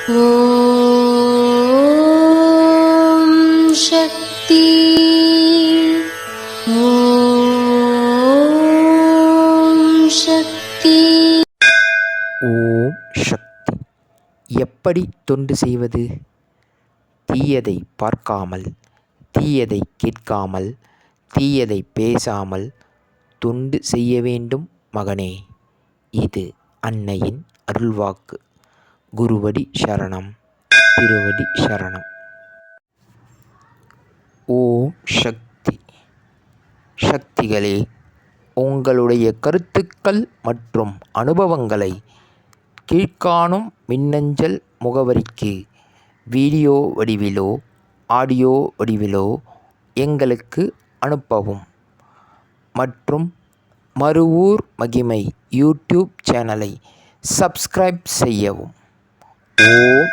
ஓம் சக்தி. ஓம் சக்தி. ஓம் சக்தி. எப்படி தொண்டு செய்வது? தீயதை பார்க்காமல், தீயதை கேட்காமல், தீயதை பேசாமல் தொண்டு செய்ய வேண்டும் மகனே. இது அன்னையின் அருள்வாக்கு. குருவடி சரணம், திருவடி சரணம். ஓம் சக்தி. சக்திகளே, உங்களுடைய கருத்துக்கள் மற்றும் அனுபவங்களை கீழ்காணும் மின்னஞ்சல் முகவரிக்கு வீடியோ வடிவிலோ ஆடியோ வடிவிலோ எங்களுக்கு அனுப்பவும். மற்றும் மறுவூர் மகிமை யூடியூப் சேனலை சப்ஸ்கிரைப் செய்யவும். ஓம்